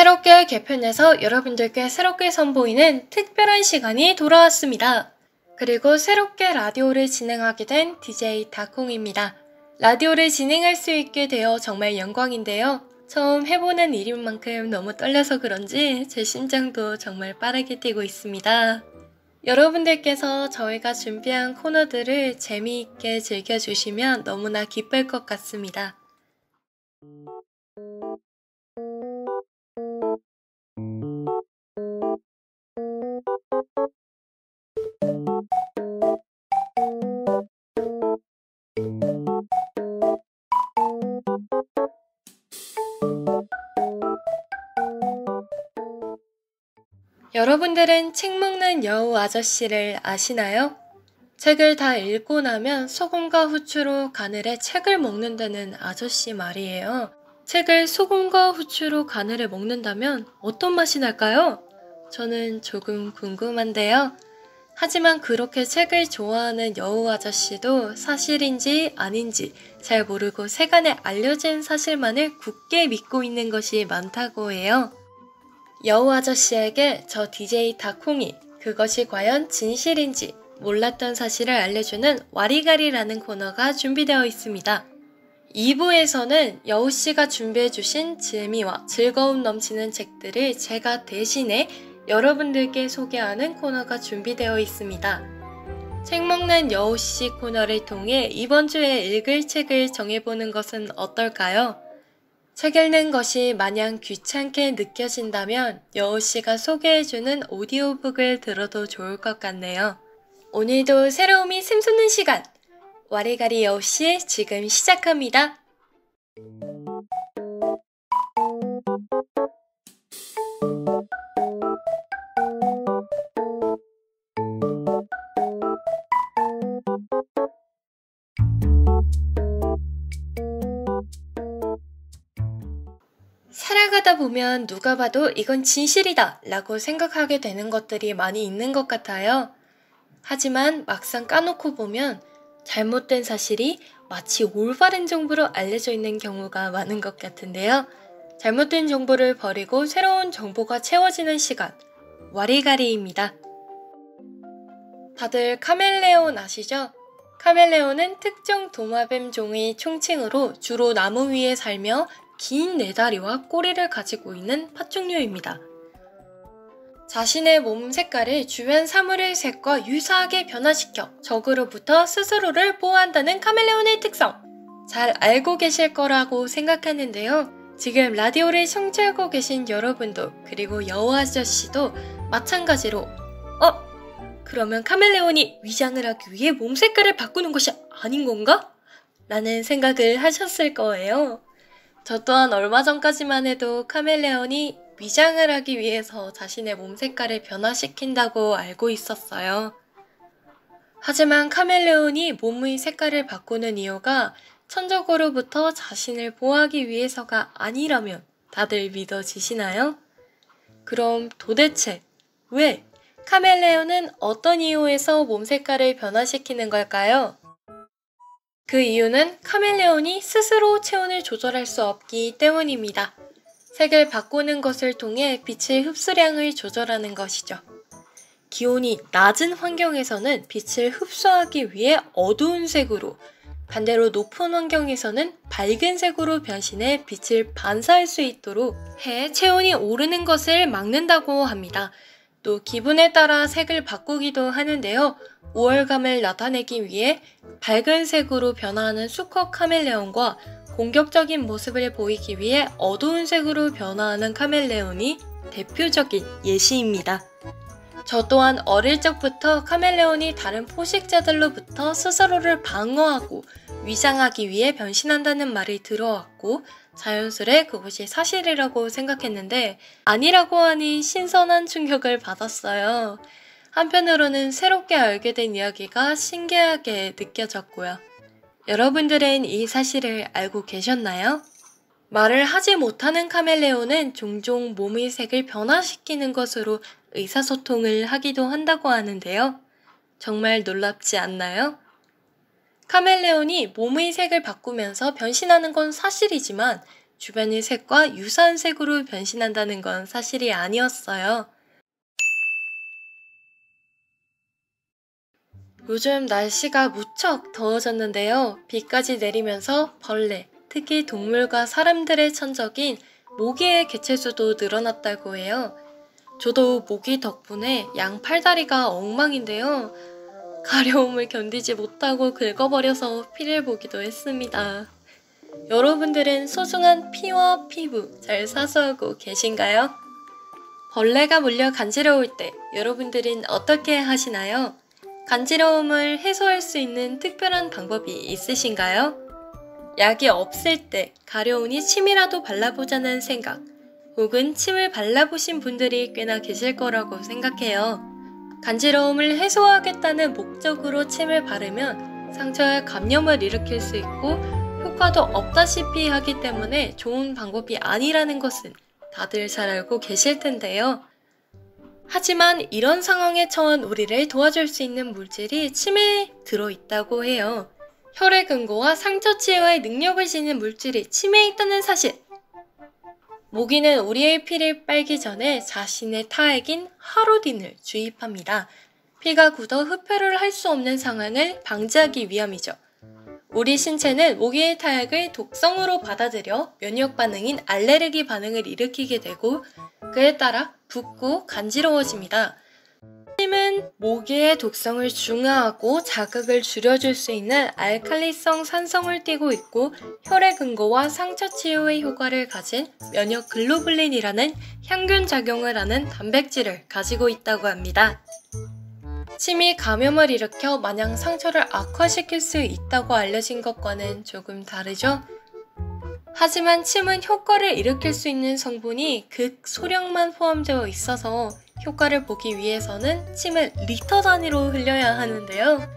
새롭게 개편해서 여러분들께 새롭게 선보이는 특별한 시간이 돌아왔습니다. 그리고 새롭게 라디오를 진행하게 된 DJ 다콩입니다. 라디오를 진행할 수 있게 되어 정말 영광인데요. 처음 해보는 일인 만큼 너무 떨려서 그런지 제 심장도 정말 빠르게 뛰고 있습니다. 여러분들께서 저희가 준비한 코너들을 재미있게 즐겨주시면 너무나 기쁠 것 같습니다. 여러분들은 책 먹는 여우 아저씨를 아시나요? 책을 다 읽고 나면 소금과 후추로 간을 해 책을 먹는다는 아저씨 말이에요. 책을 소금과 후추로 간을 해 먹는다면 어떤 맛이 날까요? 저는 조금 궁금한데요. 하지만 그렇게 책을 좋아하는 여우 아저씨도 사실인지 아닌지 잘 모르고 세간에 알려진 사실만을 굳게 믿고 있는 것이 많다고 해요. 여우 아저씨에게 저 DJ 다콩이 그것이 과연 진실인지 몰랐던 사실을 알려주는 와리가리라는 코너가 준비되어 있습니다. 2부에서는 여우씨가 준비해주신 재미와 즐거움 넘치는 책들을 제가 대신해 여러분들께 소개하는 코너가 준비되어 있습니다. 책 먹는 여우씨 코너를 통해 이번 주에 읽을 책을 정해보는 것은 어떨까요? 책 읽는 것이 마냥 귀찮게 느껴진다면 여우씨가 소개해주는 오디오북을 들어도 좋을 것 같네요. 오늘도 새로움이 샘솟는 시간! 와리가리 여우씨 지금 시작합니다. 살아가다 보면 누가 봐도 이건 진실이다 라고 생각하게 되는 것들이 많이 있는 것 같아요. 하지만 막상 까놓고 보면 잘못된 사실이 마치 올바른 정보로 알려져 있는 경우가 많은 것 같은데요. 잘못된 정보를 버리고 새로운 정보가 채워지는 시간, 와리가리입니다. 다들 카멜레온 아시죠? 카멜레온은 특정 도마뱀 종의 총칭으로 주로 나무 위에 살며 긴 네다리와 꼬리를 가지고 있는 파충류입니다. 자신의 몸 색깔을 주변 사물의 색과 유사하게 변화시켜 적으로부터 스스로를 보호한다는 카멜레온의 특성! 잘 알고 계실 거라고 생각하는데요. 지금 라디오를 청취하고 계신 여러분도 그리고 여우 아저씨도 마찬가지로 그러면 카멜레온이 위장을 하기 위해 몸 색깔을 바꾸는 것이 아닌 건가? 라는 생각을 하셨을 거예요. 저 또한 얼마 전까지만 해도 카멜레온이 위장을 하기 위해서 자신의 몸 색깔을 변화시킨다고 알고 있었어요. 하지만 카멜레온이 몸의 색깔을 바꾸는 이유가 천적으로부터 자신을 보호하기 위해서가 아니라면 다들 믿어지시나요? 그럼 도대체 왜 카멜레온은 어떤 이유에서 몸 색깔을 변화시키는 걸까요? 그 이유는 카멜레온이 스스로 체온을 조절할 수 없기 때문입니다. 색을 바꾸는 것을 통해 빛의 흡수량을 조절하는 것이죠. 기온이 낮은 환경에서는 빛을 흡수하기 위해 어두운 색으로, 반대로 높은 환경에서는 밝은 색으로 변신해 빛을 반사할 수 있도록 해 체온이 오르는 것을 막는다고 합니다. 또 기분에 따라 색을 바꾸기도 하는데요. 우월감을 나타내기 위해 밝은 색으로 변화하는 수컷 카멜레온과 공격적인 모습을 보이기 위해 어두운 색으로 변화하는 카멜레온이 대표적인 예시입니다. 저 또한 어릴 적부터 카멜레온이 다른 포식자들로부터 스스로를 방어하고 위장하기 위해 변신한다는 말을 들어왔고 자연스레 그것이 사실이라고 생각했는데 아니라고 하니 신선한 충격을 받았어요. 한편으로는 새롭게 알게 된 이야기가 신기하게 느껴졌고요. 여러분들은 이 사실을 알고 계셨나요? 말을 하지 못하는 카멜레온은 종종 몸의 색을 변화시키는 것으로 의사소통을 하기도 한다고 하는데요. 정말 놀랍지 않나요? 카멜레온이 몸의 색을 바꾸면서 변신하는 건 사실이지만 주변의 색과 유사한 색으로 변신한다는 건 사실이 아니었어요. 요즘 날씨가 무척 더워졌는데요. 비까지 내리면서 벌레, 특히 동물과 사람들의 천적인 모기의 개체수도 늘어났다고 해요. 저도 모기 덕분에 양팔다리가 엉망인데요. 가려움을 견디지 못하고 긁어버려서 피를 보기도 했습니다. 여러분들은 소중한 피와 피부 잘 사수하고 계신가요? 벌레가 물려 간지러울 때 여러분들은 어떻게 하시나요? 간지러움을 해소할 수 있는 특별한 방법이 있으신가요? 약이 없을 때 가려우니 침이라도 발라보자는 생각, 혹은 침을 발라보신 분들이 꽤나 계실 거라고 생각해요. 간지러움을 해소하겠다는 목적으로 침을 바르면 상처에 감염을 일으킬 수 있고 효과도 없다시피 하기 때문에 좋은 방법이 아니라는 것은 다들 잘 알고 계실 텐데요. 하지만 이런 상황에 처한 우리를 도와줄 수 있는 물질이 침에 들어있다고 해요. 혈액 응고와 상처 치유의 능력을 지닌 물질이 침에 있다는 사실. 모기는 우리의 피를 빨기 전에 자신의 타액인 하루딘을 주입합니다. 피가 굳어 흡혈을 할 수 없는 상황을 방지하기 위함이죠. 우리 신체는 모기의 타액을 독성으로 받아들여 면역 반응인 알레르기 반응을 일으키게 되고 그에 따라 붓고 간지러워집니다. 침은 모기의 독성을 중화하고 자극을 줄여줄 수 있는 알칼리성 산성을 띠고 있고 혈액 응고와 상처 치유의 효과를 가진 면역 글로불린이라는 향균 작용을 하는 단백질을 가지고 있다고 합니다. 침이 감염을 일으켜 마냥 상처를 악화시킬 수 있다고 알려진 것과는 조금 다르죠? 하지만 침은 효과를 일으킬 수 있는 성분이 극소량만 포함되어 있어서 효과를 보기 위해서는 침을 리터 단위로 흘려야 하는데요.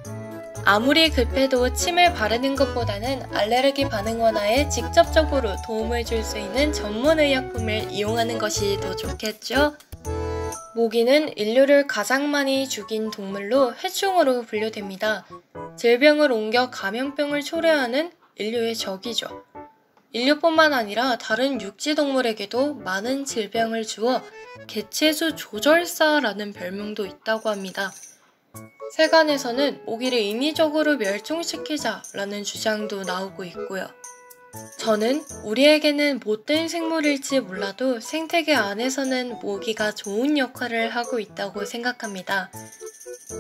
아무리 급해도 침을 바르는 것보다는 알레르기 반응 완화에 직접적으로 도움을 줄 수 있는 전문 의약품을 이용하는 것이 더 좋겠죠? 모기는 인류를 가장 많이 죽인 동물로 해충으로 분류됩니다. 질병을 옮겨 감염병을 초래하는 인류의 적이죠. 인류뿐만 아니라 다른 육지동물에게도 많은 질병을 주어 개체수 조절사라는 별명도 있다고 합니다. 세간에서는 모기를 인위적으로 멸종시키자라는 주장도 나오고 있고요. 저는 우리에게는 못된 생물일지 몰라도 생태계 안에서는 모기가 좋은 역할을 하고 있다고 생각합니다.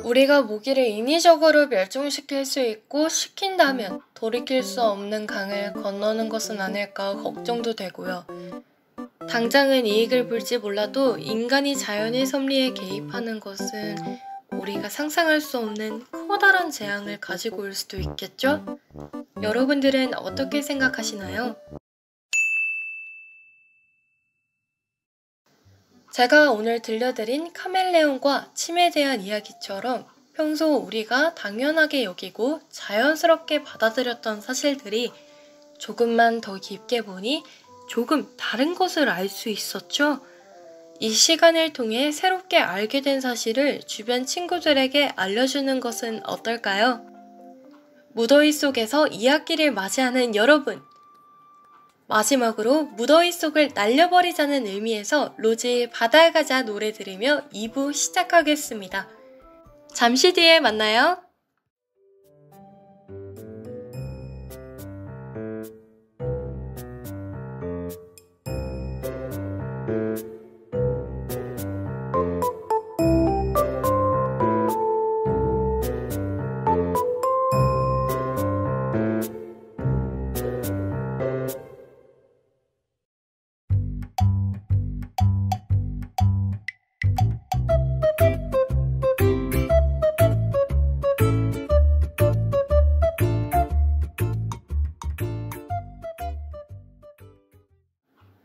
우리가 모기를 인위적으로 멸종시킬 수 있고 시킨다면 돌이킬 수 없는 강을 건너는 것은 아닐까 걱정도 되고요. 당장은 이익을 볼지 몰라도 인간이 자연의 섭리에 개입하는 것은 우리가 상상할 수 없는 커다란 재앙을 가지고 올 수도 있겠죠? 여러분들은 어떻게 생각하시나요? 제가 오늘 들려드린 카멜레온과 침에 대한 이야기처럼 평소 우리가 당연하게 여기고 자연스럽게 받아들였던 사실들이 조금만 더 깊게 보니 조금 다른 것을 알 수 있었죠? 이 시간을 통해 새롭게 알게 된 사실을 주변 친구들에게 알려주는 것은 어떨까요? 무더위 속에서 2학기를 맞이하는 여러분! 마지막으로 무더위 속을 날려버리자는 의미에서 로즈의 바다에 가자 노래 들으며 2부 시작하겠습니다. 잠시 뒤에 만나요.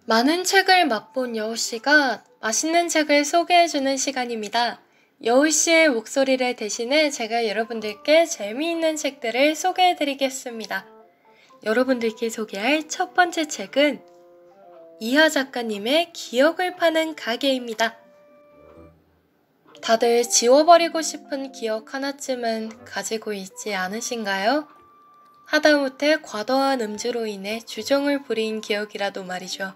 많은 책을 맛본 여우씨가 맛있는 책을 소개해주는 시간입니다. 여우씨의 목소리를 대신해 제가 여러분들께 재미있는 책들을 소개해드리겠습니다. 여러분들께 소개할 첫 번째 책은 이하 작가님의 기억을 파는 가게입니다. 다들 지워버리고 싶은 기억 하나쯤은 가지고 있지 않으신가요? 하다못해 과도한 음주로 인해 주정을 부린 기억이라도 말이죠.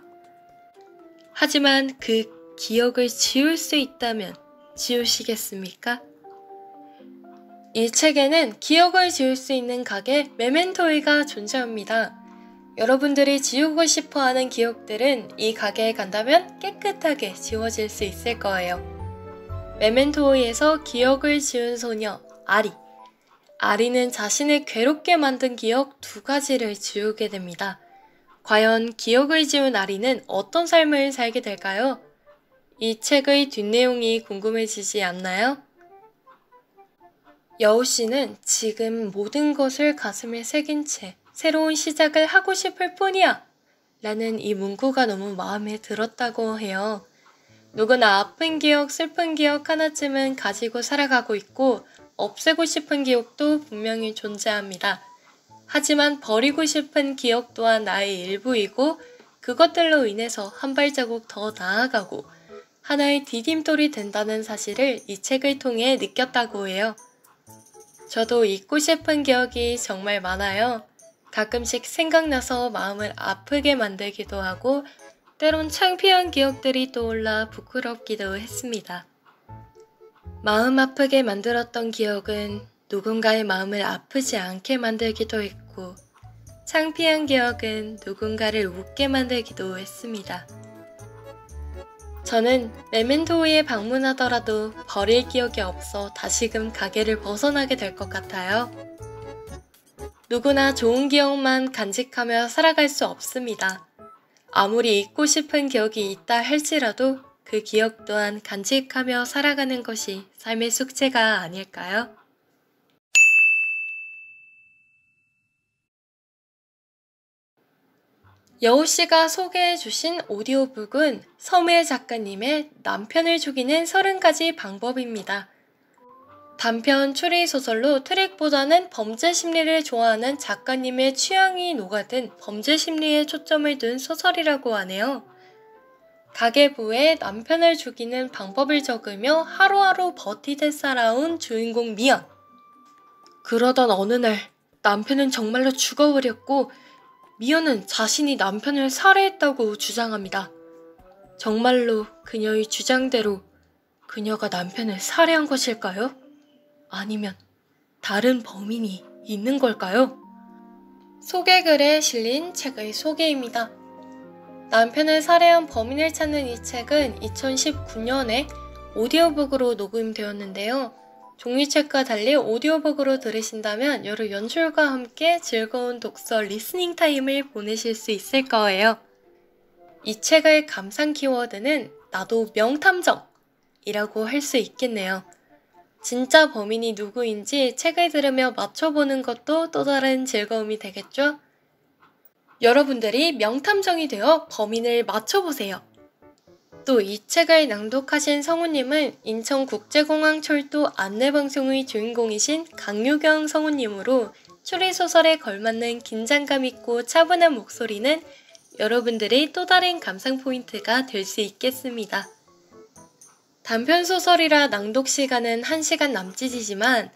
하지만 그 기억을 지울 수 있다면 지우시겠습니까? 이 책에는 기억을 지울 수 있는 각의 메멘토이가 존재합니다. 여러분들이 지우고 싶어하는 기억들은 이 가게에 간다면 깨끗하게 지워질 수 있을 거예요. 메멘토이에서 기억을 지운 소녀 아리. 아리는 자신을 괴롭게 만든 기억 2가지를 지우게 됩니다. 과연 기억을 지운 아리는 어떤 삶을 살게 될까요? 이 책의 뒷내용이 궁금해지지 않나요? 여우 씨는 지금 모든 것을 가슴에 새긴 채 새로운 시작을 하고 싶을 뿐이야! 라는 이 문구가 너무 마음에 들었다고 해요. 누구나 아픈 기억, 슬픈 기억 하나쯤은 가지고 살아가고 있고 없애고 싶은 기억도 분명히 존재합니다. 하지만 버리고 싶은 기억 또한 나의 일부이고 그것들로 인해서 한 발자국 더 나아가고 하나의 디딤돌이 된다는 사실을 이 책을 통해 느꼈다고 해요. 저도 잊고 싶은 기억이 정말 많아요. 가끔씩 생각나서 마음을 아프게 만들기도 하고 때론 창피한 기억들이 떠올라 부끄럽기도 했습니다. 마음 아프게 만들었던 기억은 누군가의 마음을 아프지 않게 만들기도 했고 창피한 기억은 누군가를 웃게 만들기도 했습니다. 저는 메멘토에 방문하더라도 버릴 기억이 없어 다시금 가게를 벗어나게 될 것 같아요. 누구나 좋은 기억만 간직하며 살아갈 수 없습니다. 아무리 잊고 싶은 기억이 있다 할지라도 그 기억 또한 간직하며 살아가는 것이 삶의 숙제가 아닐까요? 여우씨가 소개해주신 오디오북은 서무의 작가님의 남편을 죽이는 30가지 방법입니다. 단편 추리소설로 트릭보다는 범죄 심리를 좋아하는 작가님의 취향이 녹아든 범죄 심리에 초점을 둔 소설이라고 하네요. 가계부에 남편을 죽이는 방법을 적으며 하루하루 버티듯 살아온 주인공 미연. 그러던 어느 날 남편은 정말로 죽어버렸고 미연은 자신이 남편을 살해했다고 주장합니다. 정말로 그녀의 주장대로 그녀가 남편을 살해한 것일까요? 아니면 다른 범인이 있는 걸까요? 소개글에 실린 책의 소개입니다. 남편을 살해한 범인을 찾는 이 책은 2019년에 오디오북으로 녹음되었는데요. 종이책과 달리 오디오북으로 들으신다면 여러 연출과 함께 즐거운 독서 리스닝 타임을 보내실 수 있을 거예요. 이 책의 감상 키워드는 나도 명탐정이라고 할 수 있겠네요. 진짜 범인이 누구인지 책을 들으며 맞춰보는 것도 또 다른 즐거움이 되겠죠? 여러분들이 명탐정이 되어 범인을 맞춰보세요. 또 이 책을 낭독하신 성우님은 인천국제공항철도 안내방송의 주인공이신 강유경 성우님으로 추리소설에 걸맞는 긴장감 있고 차분한 목소리는 여러분들의 또 다른 감상 포인트가 될 수 있겠습니다. 단편소설이라 낭독 시간은 1시간 남짓이지만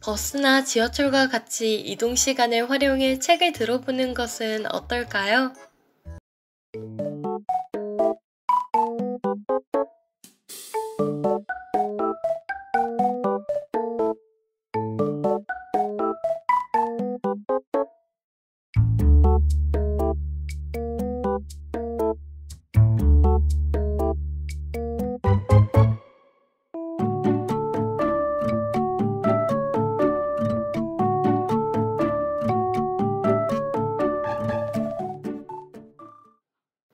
버스나 지하철과 같이 이동 시간을 활용해 책을 들어보는 것은 어떨까요?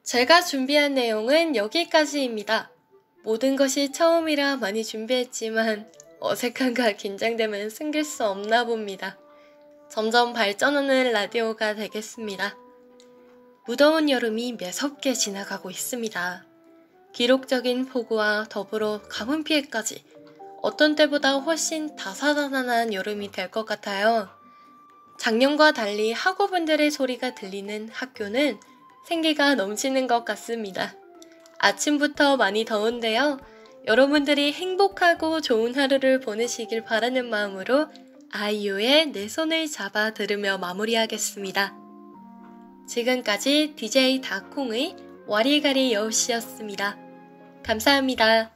제가 준비한 내용은 여기까지입니다. 모든 것이 처음이라 많이 준비했지만 어색함과 긴장됨은 숨길 수 없나 봅니다. 점점 발전하는 라디오가 되겠습니다. 무더운 여름이 매섭게 지나가고 있습니다. 기록적인 폭우와 더불어 가뭄 피해까지 어떤 때보다 훨씬 다사다난한 여름이 될 것 같아요. 작년과 달리 학우분들의 소리가 들리는 학교는 생기가 넘치는 것 같습니다. 아침부터 많이 더운데요. 여러분들이 행복하고 좋은 하루를 보내시길 바라는 마음으로 아이유의 내 손을 잡아 들으며 마무리하겠습니다. 지금까지 DJ 다콩의 와리가리 여우씨였습니다. 감사합니다.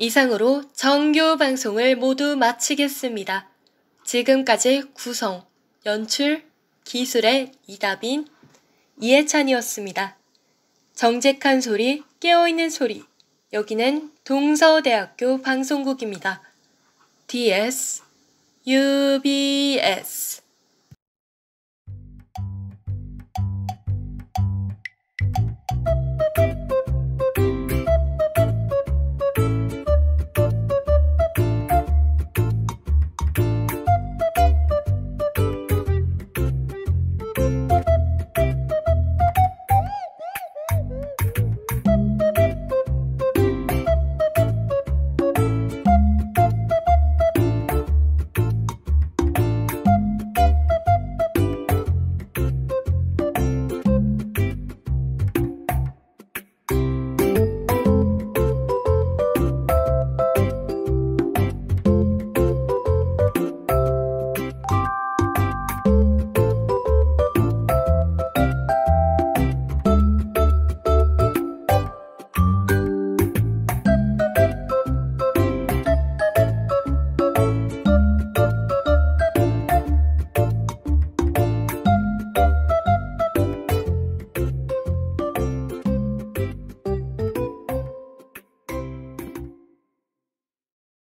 이상으로 정규 방송을 모두 마치겠습니다. 지금까지 구성, 연출, 기술의 이다빈, 이해찬이었습니다. 정직한 소리, 깨어있는 소리. 여기는 동서대학교 방송국입니다. DS, UBS